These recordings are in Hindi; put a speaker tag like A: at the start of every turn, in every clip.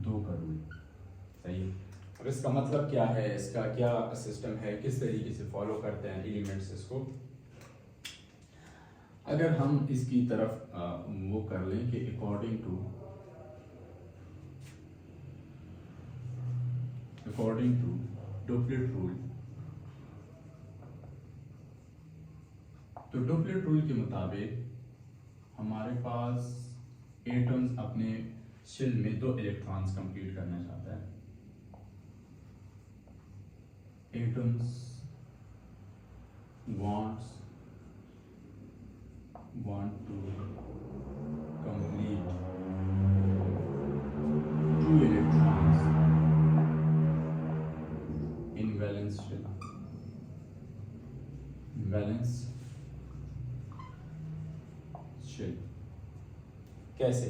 A: 2 का रूल। सही है। अब इसका मतलब क्या है, इसका क्या सिस्टम है, किस तरीके से फॉलो करते हैं एलिमेंट्स इसको। अगर हम इसकी तरफ वो कर लें कि अकॉर्डिंग टू डुप्लेट रूल, तो डुप्लेट रूल के मुताबिक हमारे पास एटम्स अपने शेल में 2 इलेक्ट्रॉन्स कंप्लीट करना चाहता है। Atoms want to complete 2 electrons in valence shell। कैसे?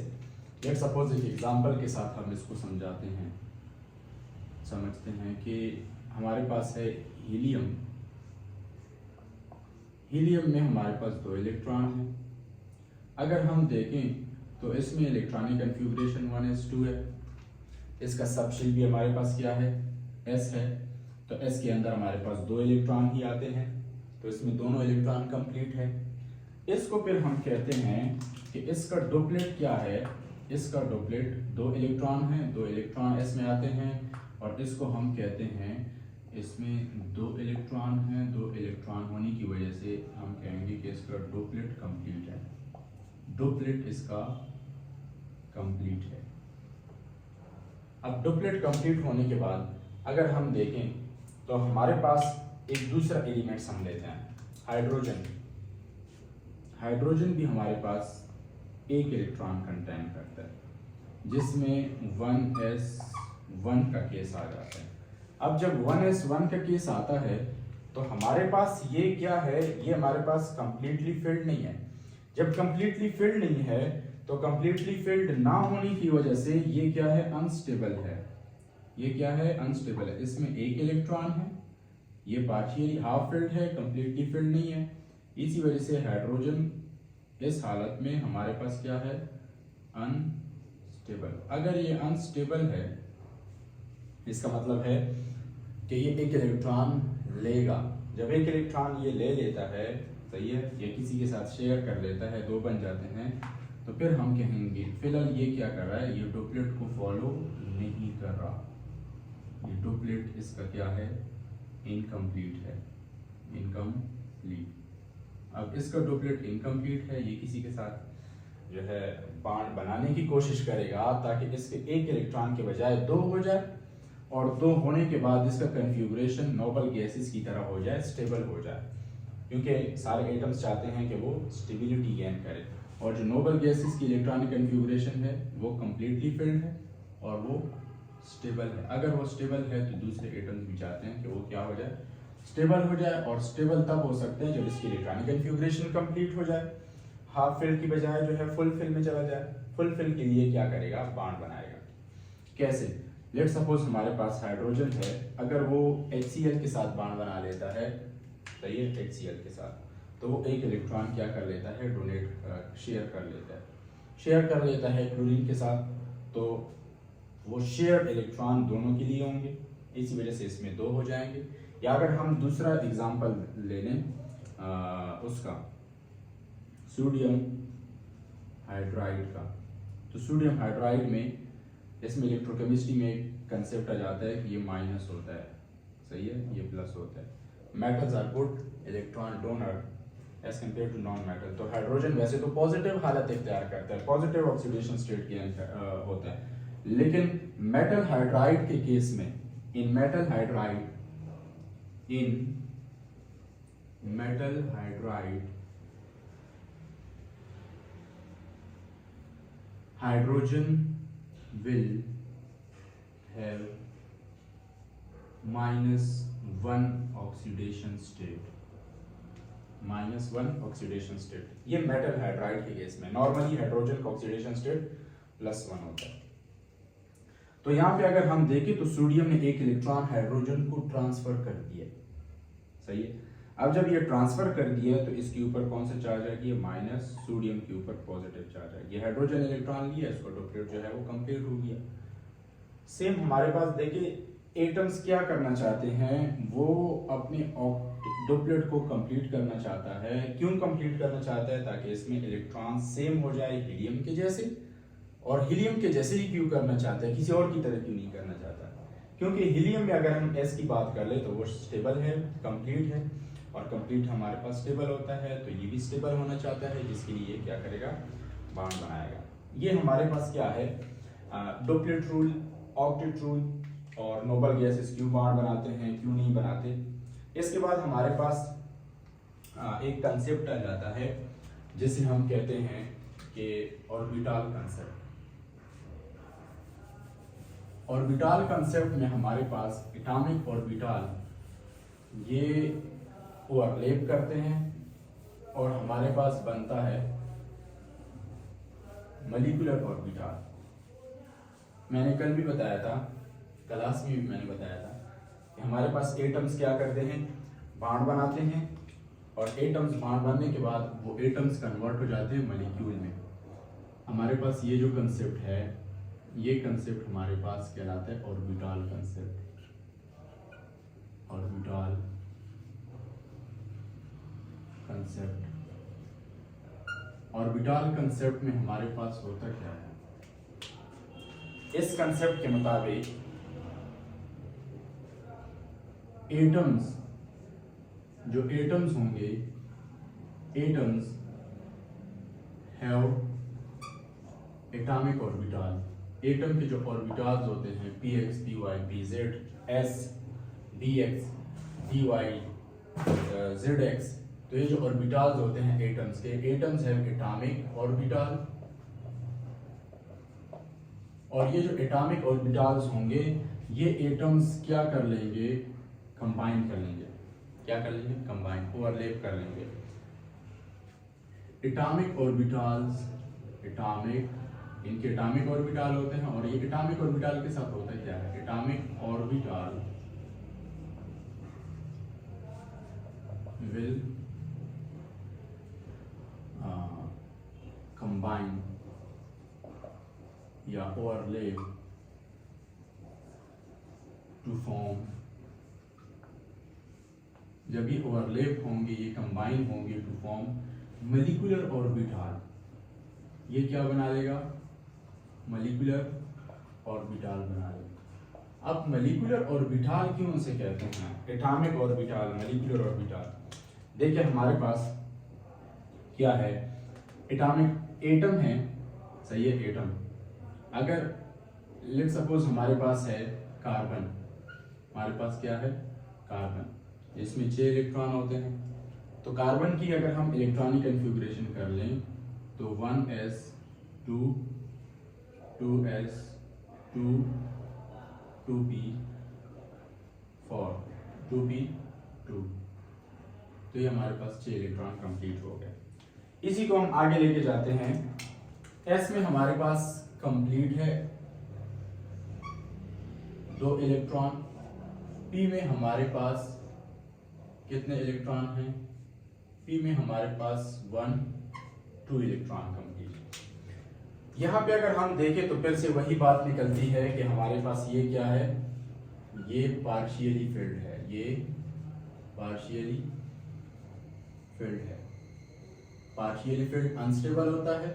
A: लेट्स सपोज एक एग्जांपल के साथ हम इसको समझते हैं कि हमारे पास है हीलियम में हमारे पास 2 इलेक्ट्रॉन हैं। अगर हम देखें तो इसमें इलेक्ट्रॉनिक कन्फिगरेशन 1s2 है। इसका सबशेल भी हमारे पास क्या है, s है। तो s के अंदर हमारे पास 2 इलेक्ट्रॉन ही आते हैं, तो इसमें दोनों इलेक्ट्रॉन कंप्लीट है। इसको फिर हम कहते हैं कि इसका डुप्लेट क्या है, इसका डुप्लेट 2 इलेक्ट्रॉन है, 2 इलेक्ट्रॉन s में आते हैं, और इसको हम कहते हैं इसमें 2 इलेक्ट्रॉन हैं। 2 इलेक्ट्रॉन होने की वजह से हम कहेंगे कि इसका डुप्लेट कंप्लीट है। डुप्लेट इसका कंप्लीट है। अब डुप्लेट कंप्लीट होने के बाद अगर हम देखें तो हमारे पास एक दूसरा एलिमेंट हम लेते हैं, हाइड्रोजन। हाइड्रोजन भी हमारे पास 1 इलेक्ट्रॉन कंटेन करता है, जिसमें 1s1 का केस आ जाता है। अब जब 1s1 का केस आता है तो हमारे पास ये क्या है, ये हमारे पास कंप्लीटली फिल्ड नहीं है। जब कंप्लीटली फिल्ड नहीं है तो कंप्लीटली फिल्ड ना होने की वजह से ये क्या है, अनस्टेबल है। ये क्या है, अनस्टेबल है। इसमें 1 इलेक्ट्रॉन है, ये पार्शियली हाफ फिल्ड है, कंप्लीटली फिल्ड नहीं है। इसी वजह से हाइड्रोजन इस हालत में हमारे पास क्या है, अनस्टेबल। अगर ये अनस्टेबल है, इसका मतलब है कि ये 1 इलेक्ट्रॉन लेगा। जब 1 इलेक्ट्रॉन ये ले लेता है, सही है, ये किसी के साथ शेयर कर लेता है, 2 बन जाते हैं, तो फिर हम कहेंगे फिलहाल ये क्या कर रहा है, ये डुप्लेट को फॉलो नहीं कर रहा। ये डुप्लेट इसका क्या है, इनकम्प्लीट है, इनकम्प्लीट। अब इसका डुप्लेट इनकम्प्लीट है, ये किसी के साथ जो है बॉन्ड बनाने की कोशिश करेगा ताकि इसके 1 इलेक्ट्रॉन के बजाय 2 हो जाए, और 2 होने के बाद इसका कन्फिगरेशन नोबल गैसेस की तरह हो जाए, स्टेबल हो जाए, क्योंकि सारे एटम्स चाहते हैं कि वो स्टेबिलिटी गेन करे। और जो नोबल गैसेस की इलेक्ट्रॉनिक कन्फिगरेशन है वो कम्प्लीटली फिल्ड है और वो स्टेबल है। अगर वो स्टेबल है तो दूसरे एटम्स भी चाहते हैं कि वो क्या हो जाए, स्टेबल हो जाए। और स्टेबल तब हो सकते हैं जब इसकी इलेक्ट्रॉनिक कन्फिगरेशन कंप्लीट हो जाए, हाफ फिल की बजाय जो है फुल फिल में चला जाए। फुल फिल के लिए क्या करेगा, बॉन्ड बनाएगा। कैसे? लेट्स सपोज हमारे पास हाइड्रोजन है, अगर वो HCl के साथ बॉन्ड बना लेता है, सही है, HCl के साथ, तो वो 1 इलेक्ट्रॉन क्या कर लेता है, डोनेट शेयर कर लेता है क्लोरीन के साथ। तो वो शेयर इलेक्ट्रॉन दोनों के लिए होंगे, इसी वजह से इसमें 2 हो जाएंगे। या अगर हम दूसरा एग्जांपल ले लें उसका सोडियम हाइड्राइड का, तो सोडियम हाइड्राइड में इसमें इलेक्ट्रोकेमिस्ट्री में एक कंसेप्ट आ जाता है कि ये माइनस होता है, सही है, ये प्लस होता है। Metals are good electron donor as compare to non metal. तो हाइड्रोजन वैसे तो पॉजिटिव हालत इख्तियार करता है, पॉजिटिव ऑक्सीडेशन स्टेट के होता है, लेकिन मेटल हाइड्राइड के केस में, इन metal hydride hydrogen will have -1 oxidation state. ये मेटल हाइड्राइड के केस में, नॉर्मली हाइड्रोजन का ऑक्सीडेशन स्टेट +1 होता है। तो यहाँ पे अगर हम देखें तो सोडियम ने 1 इलेक्ट्रॉन हाइड्रोजन को ट्रांसफर कर दिया, सही है। अब जब ये ट्रांसफर कर दिया तो इसके ऊपर कौन सा चार्ज है, माइनस, सोडियम के ऊपर पॉजिटिव चार्ज है। ये हाइड्रोजन इलेक्ट्रॉन लिया, इसको डुप्लेट जो है वो कंप्लीट हो गया। सेम हमारे पास देखिए एटम्स क्या करना चाहते हैं, वो अपने डुप्लेट को कंप्लीट करना चाहता है। क्यों कंप्लीट करना चाहता है? ताकि इसमें इलेक्ट्रॉन सेम हो जाए हीलियम के जैसे, और हीलियम के जैसे ही क्यों करना चाहता है, किसी और की तरह क्यों नहीं करना चाहता? क्योंकि हीलियम में अगर हम एस की बात कर ले तो वो स्टेबल है, कंप्लीट है, और कंप्लीट हमारे पास स्टेबल होता है, तो ये भी स्टेबल होना चाहता है, जिसके लिए क्या करेगा, बॉन्ड बनाएगा। ये हमारे पास क्या है, डुप्लेट रूल, ऑक्टेट रूल, और नोबल गैसेस क्यों बॉन्ड बनाते हैं, क्यों नहीं बनाते। इसके बाद हमारे पास एक कंसेप्ट आ जाता है जिसे हम कहते हैं कि ऑर्बिटल कंसेप्ट। ऑर्बिटल कंसेप्ट में हमारे पास एटॉमिक ऑर्बिटल ये ओवरलैप करते हैं और हमारे पास बनता है मॉलिक्यूलर ऑर्बिटल। मैंने कल भी बताया था, क्लास में भी मैंने बताया था कि हमारे पास एटम्स क्या करते हैं, बॉन्ड बनाते हैं, और एटम्स बॉन्ड बनने के बाद वो एटम्स कन्वर्ट हो जाते हैं मॉलिक्यूल में। हमारे पास ये जो कंसेप्ट है, ये कंसेप्ट हमारे पास कहलाता है orbital concept. Orbital concept, orbital concept में हमारे पास होता क्या है, इस कंसेप्ट के मुताबिक एटम्स, जो एटम्स होंगे, atoms have atomic orbital. Atom के जो ऑर्बिटल्स होते हैं px, py, pz, s, dx, dy, zx, तो ये जो ऑर्बिटल्स होते हैं एटम्स के, एटम्स हैव एटॉमिक ऑर्बिटल, और ये जो एटॉमिक ऑर्बिटल्स होंगे ये एटम्स क्या कर लेंगे, कंबाइन कर लेंगे। क्या कर लेंगे, कंबाइन, ओवरलैप कर लेंगे। एटॉमिक ऑर्बिटल्स, एटॉमिक, इनके एटॉमिक ऑर्बिटल होते हैं, और ये एटॉमिक ऑर्बिटल के साथ होता है क्या है, एटॉमिक ऑर्बिटल विल कंबाइन या ओवरलैप टू फॉर्म, जब ये ओवरलैप होंगे, ये कंबाइन होंगे टू फॉर्म मॉलिक्यूलर ऑर्बिटल। ये क्या बना लेगा, मॉलिक्यूलर ऑर्बिटल बना लेगा। अब मॉलिक्यूलर ऑर्बिटल क्यों उसे कहते हैं, एटॉमिक ऑर्बिटल, मॉलिक्यूलर ऑर्बिटल। देखिए हमारे पास क्या है, एटॉमिक एटम है, सही है, एटम। अगर लेट्स सपोज हमारे पास है कार्बन, हमारे पास क्या है, कार्बन, इसमें 6 इलेक्ट्रॉन होते हैं। तो कार्बन की अगर हम इलेक्ट्रॉनिक कन्फिगरेशन कर लें तो 1s 2 2s 2 2p 4 2p 2, तो ये हमारे पास 6 इलेक्ट्रॉन कंप्लीट हो गए। इसी को हम आगे लेके जाते हैं। s में हमारे पास कंप्लीट है 2 इलेक्ट्रॉन, p में हमारे पास कितने इलेक्ट्रॉन हैं, p में हमारे पास 1 2 इलेक्ट्रॉन कंप्लीट। यहाँ पे अगर हम देखें तो फिर से वही बात निकलती है कि हमारे पास ये क्या है, ये पार्शियली फिल्ड है, ये पार्शियली फिल्ड है। पार्शियली फिल्ड अनस्टेबल होता है,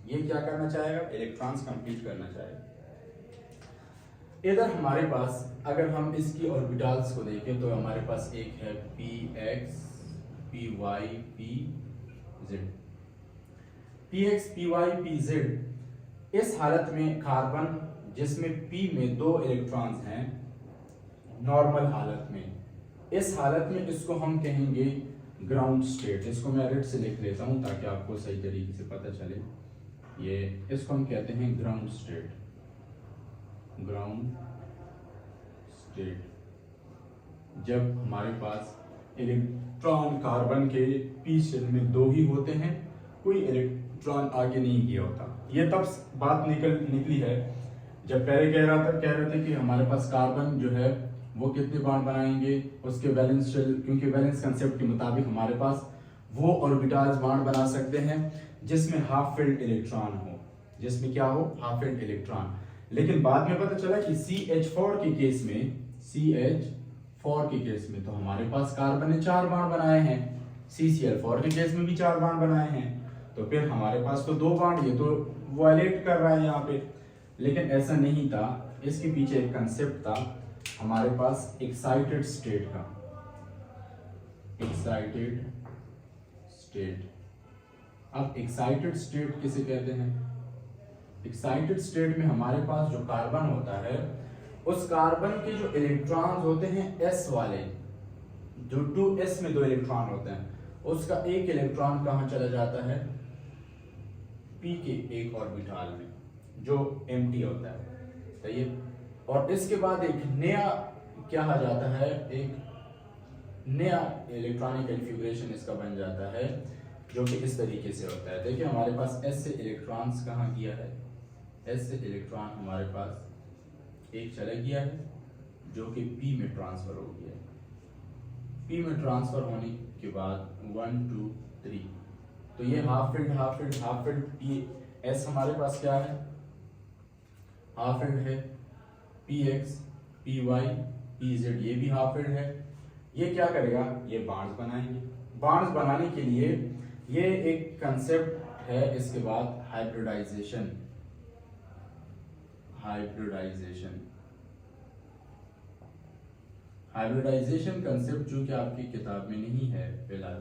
A: ये क्या करना चाहेगा, इलेक्ट्रॉन्स कंप्लीट करना चाहेगा। इधर हमारे पास अगर हम इसकी ऑर्बिटल्स को देखें तो हमारे पास एक है px py pz, px py pz। इस हालत में कार्बन जिसमें p में 2 इलेक्ट्रॉन्स हैं नॉर्मल हालत में, इस हालत में इसको हम कहेंगे ग्राउंड स्टेट। इसको मैं रेड से लिख लेता हूं ताकि आपको सही तरीके से पता चले। ये इसको हम कहते हैं ग्राउंड स्टेट, ग्राउंड स्टेट। जब हमारे पास इलेक्ट्रॉन कार्बन के p शेल में 2 ही होते हैं, कोई इलेक्ट्रॉन आगे नहीं गया होता। ये तब बात निकली है जब पहले कह रहे थे कि हमारे पास कार्बन जो है वो कितने बॉन्ड बनाएंगे, उसके वैलेंस शेल, क्योंकि वैलेंस कंसेप्ट के मुताबिक हमारे पास वो ऑर्बिटल्स बॉन्ड बना सकते हैं जिसमें हाफ फिल्ड इलेक्ट्रॉन हो, जिसमें क्या हो, हाफ फिल्ड इलेक्ट्रॉन। लेकिन बाद में पता चला कि CH4 के केस में, CH4 के केस में तो हमारे पास कार्बन ने 4 बॉन्ड बनाए हैं, CCl4 के केस में भी 4 बॉन्ड बनाए हैं, तो फिर हमारे पास तो 2 बॉन्ड, ये तो वायलेट कर रहा है यहाँ पे। लेकिन ऐसा नहीं था, इसके पीछे एक कंसेप्ट था हमारे पास एक्साइटेड स्टेट का। एक्साइटेड स्टेट, अब एक्साइटेड स्टेट किसे कहते हैं? एक्साइटेड स्टेट में हमारे पास जो कार्बन होता है, उस कार्बन के जो इलेक्ट्रॉन्स होते हैं s वाले, जो 2s में 2 इलेक्ट्रॉन होते हैं, उसका एक इलेक्ट्रॉन कहाँ चला जाता है? p के एक ऑर्बिटल में, जो एम्प्टी होता है, सही है। और इसके बाद एक नया क्या आ जाता है, एक नया इलेक्ट्रॉनिक कन्फिगरेशन इसका बन जाता है, जो कि इस तरीके से होता है। देखिए हमारे पास s से इलेक्ट्रॉन्स कहाँ गया है, s से इलेक्ट्रॉन हमारे पास एक चला गया है, जो कि p में ट्रांसफर हो गया है। p में ट्रांसफर होने के बाद 1 2 3, तो ये half filled half filled half filled, p s हमारे पास क्या है? हाफ फिल्ड है। px py pz ये भी हाफ फिल्ड है। ये क्या करेगा? ये बॉन्ड्स बनाएंगे। बॉन्ड्स बनाने के लिए ये एक कंसेप्ट है, इसके बाद हाइब्रिडाइजेशन। हाइब्रिडाइजेशन, हाइब्रिडाइजेशन कंसेप्ट जो कि आपकी किताब में नहीं है फिलहाल,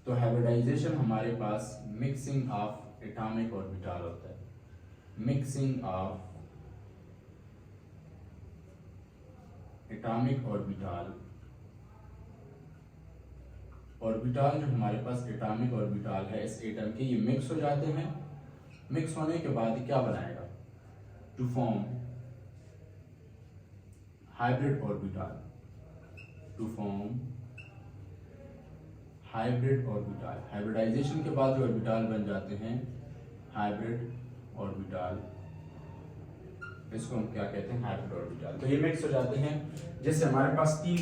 A: तो हाइब्रिडाइजेशन हमारे पास मिक्सिंग ऑफ एटॉमिक ऑर्बिटल होता है। Mixing of atomic orbital, orbital जो हमारे पास एटॉमिक ऑर्बिटल है इस एटम के, ये मिक्स हो जाते हैं। मिक्स होने के बाद क्या बनाएगा? To form hybrid orbital, to form hybrid orbital. Hybridisation के बाद जो ऑर्बिटल बन जाते हैं हाइब्रिड ऑर्बिटल, इसको हम क्या कहते हैं? Hybrid orbital. तो ये मिक्स हो जाते हैं, जिससे हमारे पास 4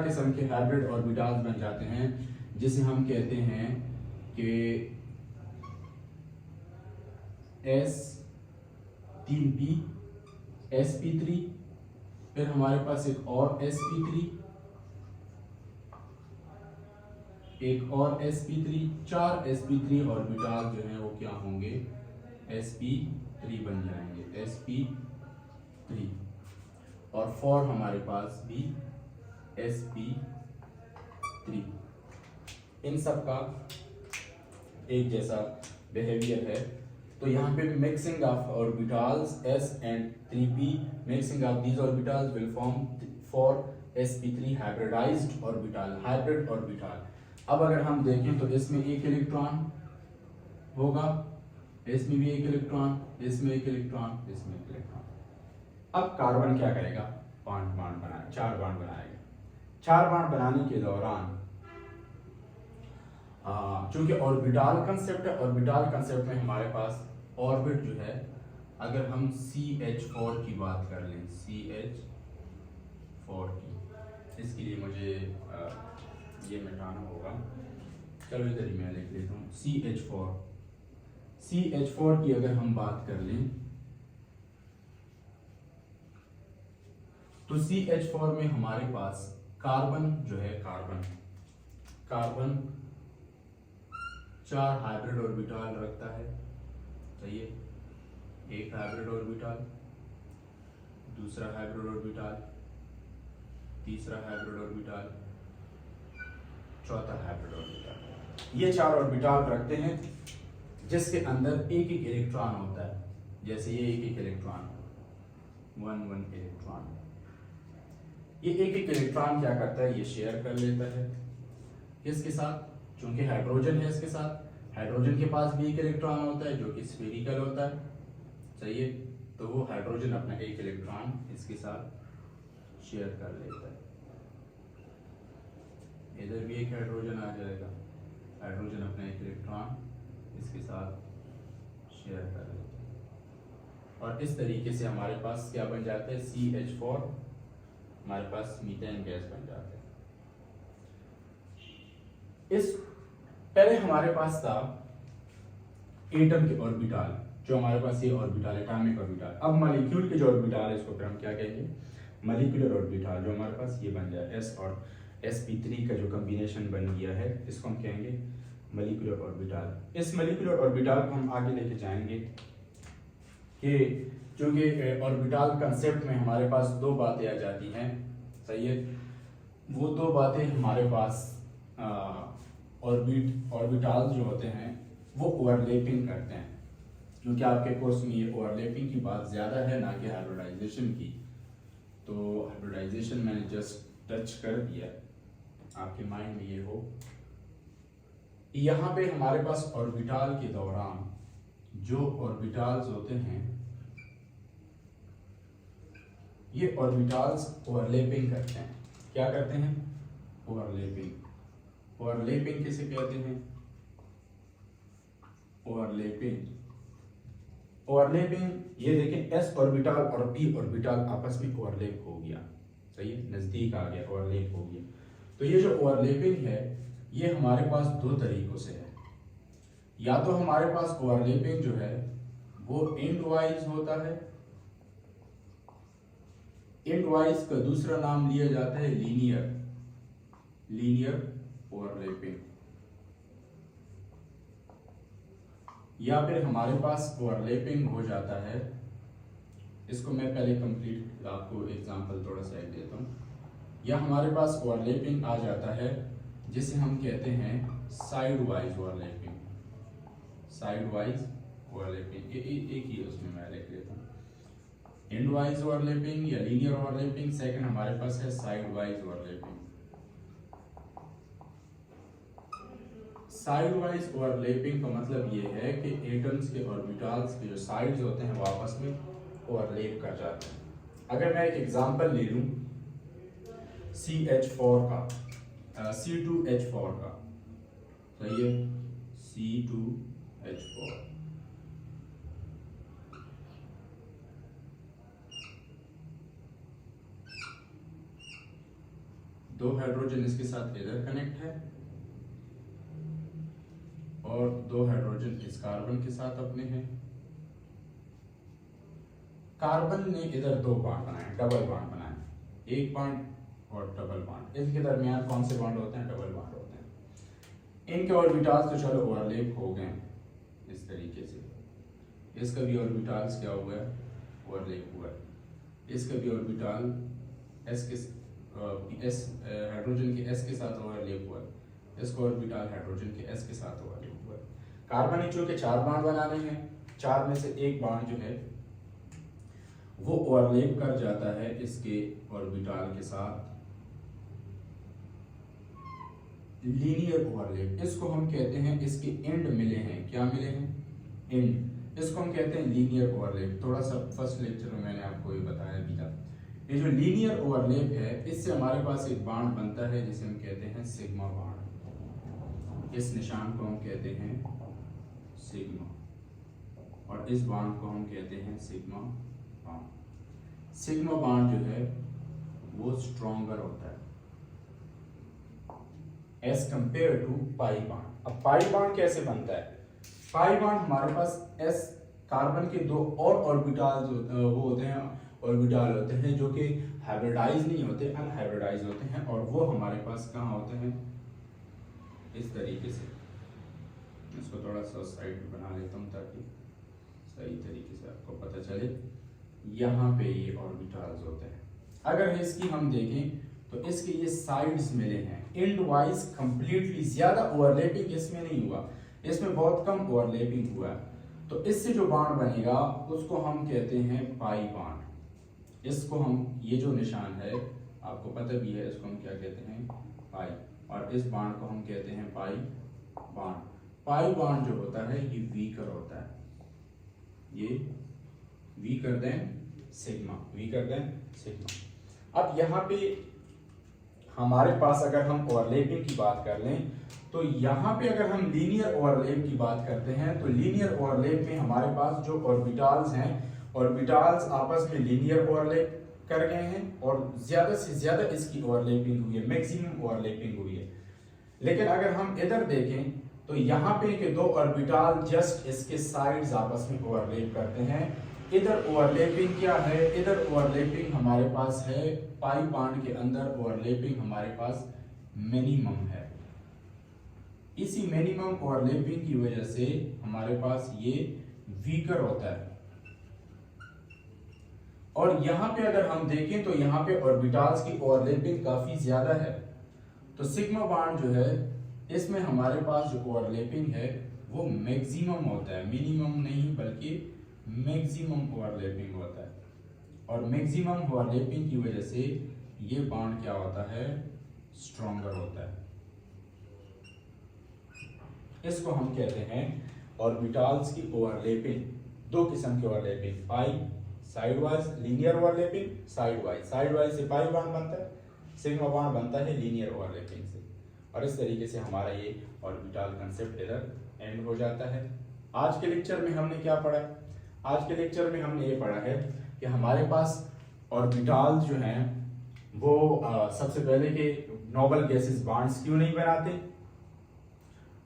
A: किस्म के हाइब्रिड ऑर्बिटल्स बन जाते हैं, जिसे हम कहते हैं कि S3p sp3, फिर हमारे पास एक और sp3, एक और sp3, 4 sp3 ऑर्बिटल जो हैं वो क्या होंगे? sp3 बन जाएंगे, sp3। और 4 हमारे पास भी sp3। इन सब का एक जैसा बिहेवियर है। तो यहाँ पे mixing of orbitals s and 3p, mixing of these orbitals will form 4 sp3 hybridized orbital, hybrid orbital। अब अगर हम देखें तो इसमें एक इलेक्ट्रॉन होगा, इसमें भी एक इलेक्ट्रॉन, इसमें एक इलेक्ट्रॉन, इसमें एक इलेक्ट्रॉन। अब कार्बन क्या करेगा? 5 बॉन्ड बनाएगा, 4 बॉन्ड बनाएगा। 4 बॉन्ड बनाने के दौरान चूंकि ऑर्बिटल कंसेप्ट है, ऑर्बिटल कंसेप्ट में हमारे पास ऑर्बिट जो है, अगर हम CH4 की बात कर लें, CH4 की, इसके लिए मुझे ये मिटाना होगा, चलो इधर ही मैं लिख लेता हूँ। CH4 की अगर हम बात कर लें तो CH4 में हमारे पास कार्बन जो है, कार्बन 4 हाइब्रिड ऑर्बिटल रखता है, सही है। एक हाइब्रिड ऑर्बिटल, दूसरा हाइब्रिड ऑर्बिटल, तीसरा हाइब्रिड ऑर्बिटल, चौथा हाइब्रिड ऑर्बिटल। ये 4 ऑर्बिटल रखते हैं, जिसके अंदर एक एक इलेक्ट्रॉन होता है। जैसे ये एक एक इलेक्ट्रॉन, 1 इलेक्ट्रॉन, ये एक एक इलेक्ट्रॉन क्या करता है? ये शेयर कर लेता है किसके साथ? चूंकि हाइड्रोजन है इसके साथ, हाइड्रोजन के पास भी एक इलेक्ट्रॉन होता है जो कि स्फेरिकल होता है, सही है। तो वो हाइड्रोजन अपना एक इलेक्ट्रॉन इसके साथ शेयर कर लेता है। इधर भी एक हाइड्रोजन आ जाएगा, हाइड्रोजन अपना एक इलेक्ट्रॉन इसके साथ शेयर कर लेता है। और इस तरीके से हमारे पास क्या बन जाता है? CH4, हमारे पास मीथेन गैस बन जाता है। इस पहले हमारे पास था एटम के ऑर्बिटल, जो हमारे पास ये ऑर्बिटल, एटॉमिक ऑर्बिटल। अब मॉलिक्यूल के जो ऑर्बिटल है इसको फिर हम क्या कहेंगे, मॉलिक्यूलर ऑर्बिटल। जो हमारे पास ये बन जाए s और sp3 का जो कॉम्बिनेशन बन गया है, इसको हम कहेंगे मॉलिक्यूलर ऑर्बिटल। इस मॉलिक्यूलर ऑर्बिटल को हम आगे लेके जाएंगे कि जो कि ऑर्बिटल कंसेप्ट में हमारे पास दो बातें आ जाती हैं, सही है। वो दो बातें हमारे पास ऑर्बिटल जो होते हैं वो ओवरलैपिंग करते हैं, क्योंकि आपके कोर्स में ये ओवरलैपिंग की बात ज़्यादा है ना कि हाइब्रिडाइजेशन की। तो हाइब्रिडाइजेशन मैंने जस्ट टच कर दिया, आपके माइंड में ये हो। यहाँ पे हमारे पास ऑर्बिटल के दौरान जो ऑर्बिटल्स होते हैं, ये ऑर्बिटल्स ओवरलैपिंग करते हैं। क्या करते हैं? ओवरलैपिंग। ओवरलैपिंग किसे कहते हैं? ओवरलैपिंग। ओवरलैपिंग ये देखें, s ऑर्बिटल और p ऑर्बिटल आपस में ओवरलैप हो गया, सही है, नजदीक आ गया, ओवरलैप हो गया। तो ये जो ओवरलैपिंग है ये हमारे पास दो तरीकों से है। या तो हमारे पास ओवरलैपिंग जो है वो एंड वाइज होता है, एंड वाइज का दूसरा नाम लिया जाता है लीनियर ओवरलैपिंग। या फिर हमारे पास ओवरलैपिंग हो जाता है, इसको मैं पहले कंप्लीट आपको एग्जांपल थोड़ा सा एक देता हूँ। या हमारे पास ओवरलैपिंग आ जाता है जिसे हम कहते हैं side wise overlapping. Side wise overlapping एक ही उसमें मैं लिख लेता हूँ, एंड वाइज ओवरलैपिंग या लीनियर ओवरलैपिंग। सेकंड हमारे पास है side wise overlapping. Side wise overlapping का मतलब ये है कि एटम्स के ऑर्बिटल्स के जो साइड्स होते हैं वो आपस में ओवरलैप कर जाते हैं। अगर मैं एक एग्जांपल ले लूं CH4 का, C2H4 का, सही है, C2H4। दो हाइड्रोजन इसके साथ इधर कनेक्ट है और दो हाइड्रोजन इस कार्बन के साथ अपने हैं। कार्बन ने इधर दो बॉन्ड बनाए, डबल बॉन्ड बनाए, एक बॉन्ड और डबल बॉन्ड। इनके दरमियान कौन से बॉन्ड होते हैं? डबल बॉन्ड होते हैं। इनके ऑर्बिटल्स तो चलो ओवरलैप हो गए इस तरीके से, इसका भी ऑर्बिटल्स क्या हुआ है? ओवरलैप हुआ है। इसका भी ऑर्बिटल हाइड्रोजन के s के साथ ओवरलैप हुआ है, इसको ऑर्बिटल हाइड्रोजन के s के साथ ओवरलैप हुआ है। कार्बन ने चूंकि 4 बॉन्ड बनाने हैं, 4 में से एक बॉन्ड जो है वो ओवरलैप कर जाता है इसके ऑर्बिटल के साथ, लीनियर ओवरलैप। इसको हम कहते हैं, इसके एंड मिले हैं, क्या मिले हैं? एंड। इसको हम कहते हैं लीनियर ओवरलैप। थोड़ा सा फर्स्ट लेक्चर में मैंने आपको ये बताया भी था। ये जो लीनियर ओवरलैप है इससे हमारे पास एक बॉन्ड बनता है जिसे हम कहते हैं सिग्मा बॉन्ड। इस निशान को हम कहते हैं सिग्मा और इस बॉन्ड को हम कहते हैं सिग्मा बॉन्ड। सिग्मा बॉन्ड जो है वो स्ट्रॉन्गर होता है as compare to pi bond. अब पाई बॉन्ड कैसे बनता है? पाई बॉन्ड हमारे पास s कार्बन के दो और ऑर्बिटल्स वो होते हैं, ऑर्बिटल होते हैं जो कि हाइब्रिडाइज नहीं होते, अनहाइब्रिडाइज होते हैं, और वो हमारे पास कहाँ होते हैं? इस तरीके से। इसको थोड़ा सा साइड बना लेता हूँ ताकि सही तरीके से आपको पता चले। यहाँ पे ये ऑर्बिटल्स होते हैं। अगर इसकी हम देखें तो इसके ये साइड्स मिले हैं एंड वाइज कंप्लीटली, ज्यादा ओवरलैपिंग इसमें नहीं हुआ, इसमें बहुत कम ओवरलैपिंग हुआ है। तो इससे जो बॉन्ड बनेगा उसको हम कहते हैं पाई बॉन्ड। इसको हम, ये जो निशान है आपको पता भी है, इसको हम क्या कहते हैं? पाई। और इस बॉन्ड को हम कहते हैं पाई बॉन्ड। पाई बॉन्ड जो होता है ये वीकर होता है, ये weaker then sigma, weaker then sigma. अब यहाँ पे हमारे पास अगर हम ओवरलैपिंग की बात कर लें तो यहाँ पे अगर हम लीनियर ओवरलैप की बात करते हैं तो लीनियर ओवरलैप में हमारे पास जो ऑर्बिटल्स हैं, ऑर्बिटल्स आपस में लीनियर ओवरलैप कर गए हैं और ज्यादा से ज्यादा इसकी ओवरलैपिंग हुई है, मैक्सिमम ओवरलैपिंग हुई है। लेकिन अगर हम इधर देखें तो यहाँ पे के दो ऑर्बिटल जस्ट इसके साइड्स आपस में ओवरलैप करते हैं। इधर ओवरलैपिंग क्या है, इधर ओवरलैपिंग हमारे पास है पाई बॉन्ड के अंदर ओवरलैपिंग हमारे पास मिनिमम है। इसी मिनिमम ओवरलैपिंग की वजह से हमारे पास ये वीकर होता है। और यहाँ पे अगर हम देखें तो यहाँ पे ऑर्बिटल्स की ओवरलैपिंग काफी ज्यादा है। तो सिग्मा बॉन्ड जो है इसमें हमारे पास जो ओवरलैपिंग है वो मैक्सिमम होता है, मिनिमम नहीं बल्कि मैक्सिमम ओवरलैपिंग होता है। और मैक्सिमम ओवरलैपिंग की वजह से ये बॉन्ड क्या होता है, स्ट्रॉन्गर होता है। इसको हम कहते हैं ऑर्बिटल्स की ओवरलैपिंग। दो किस्म की overlapping, pi side wise, linear overlapping side wise. Side wise से पाई बॉन्ड बनता है, सिग्मा बॉन्ड बनता है लीनियर ओवरलैपिंग से। और इस तरीके से हमारा ये ऑर्बिटल कंसेप्ट इधर एंड हो जाता है। आज के लेक्चर में हमने क्या पढ़ा है, आज के लेक्चर में हमने ये पढ़ा है कि हमारे पास ऑर्बिटल जो हैं वो सबसे पहले के नोबल गैसेस बॉन्ड्स क्यों नहीं बनाते,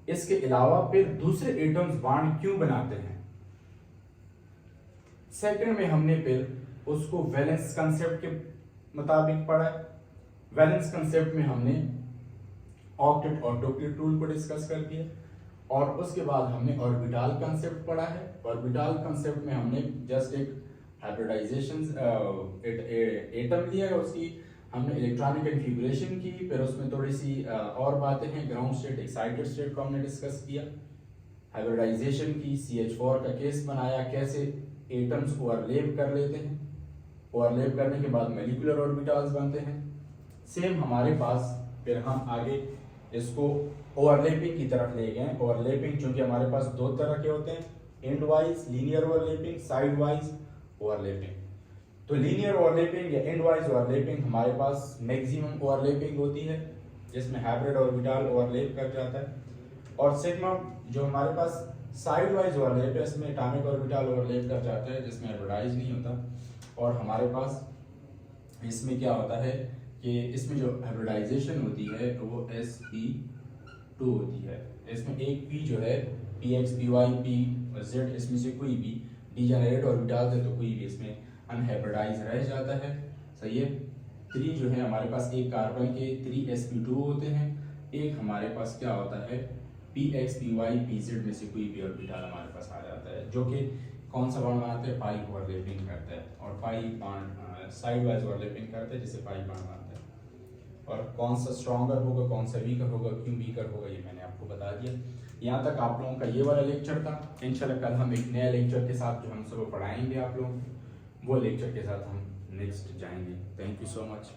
A: इसके अलावा फिर दूसरे एटम्स बॉन्ड क्यों बनाते हैं। सेकंड में हमने फिर उसको वैलेंस कंसेप्ट के मुताबिक पढ़ा है। वैलेंस कंसेप्ट में हमने ऑक्टेट और टोक्टेट रूल को डिस्कस कर दिया। और उसके बाद हमने ऑर्बिटल कंसेप्ट पढ़ा है। ऑर्बिटल कंसेप्ट में हमने जस्ट एक हाइब्रिडाइजेशन एटम लिया है, उसकी हमने इलेक्ट्रॉनिक कन्फिगरेशन की, फिर उसमें थोड़ी सी और बातें हैं, ग्राउंड स्टेट एक्साइटेड स्टेट को हमने डिस्कस किया, हाइब्रिडाइजेशन की, CH4 का केस बनाया, कैसे एटम्स ओवरलैप कर लेते हैं, ओवरलैप करने के बाद मॉलिक्यूलर ऑर्बिटल्स बनते हैं। सेम हमारे पास फिर हम आगे इसको ओवरलैपिंग की तरफ ले गए। ओवरलैपिंग चूंकि हमारे पास दो तरह के होते हैं, and wise linear overlapping, side wise overlapping. तो लीनियर ओवरलैपिंग या एंड वाइज ओवरलैपिंग हमारे पास मैक्सिमम ओवरलैपिंग होती है, जिसमें हाइब्रिड ऑर्बिटल ओवरलैप कर जाता है। और सिग्मा जो हमारे पास साइड वाइज ओवरलैप है, इसमें एटॉमिक ऑर्बिटल ओवरलैप कर जाता है, जिसमें हाइब्रिडाइज नहीं होता। और हमारे पास इसमें क्या होता है कि इसमें जो हाइब्रिडाइजेशन होती है वो sp2 होती है। इसमें एक p जो है px py pz, इसमें से कोई भी डिजेनरेट ऑर्बिटल है तो कोई भी इसमें अनहाइब्रिडाइज रह जाता है। सही है। 3 जो है हमारे पास एक कार्बन के 3sp2 होते हैं, एक हमारे पास क्या होता है px py pz में से कोई भी ऑर्बिटल हमारे पास आ जाता है, जो कि कौन सा बॉन्ड बनाते हैं, पाई ओवरलैपिंग करता है। और pi bond side wise overlapping करता है, जिससे पाई बॉन्ड बनता है। और कौन सा स्ट्रॉन्गर होगा, कौन सा वीकर होगा, क्यों वीकर होगा, ये मैंने आपको बता दिया। यहाँ तक आप लोगों का ये वाला लेक्चर था। इंशाल्लाह कल हम एक नया लेक्चर के साथ जो हम सबको पढ़ाएंगे आप लोग, वो लेक्चर के साथ हम नेक्स्ट जाएंगे। Thank you so much.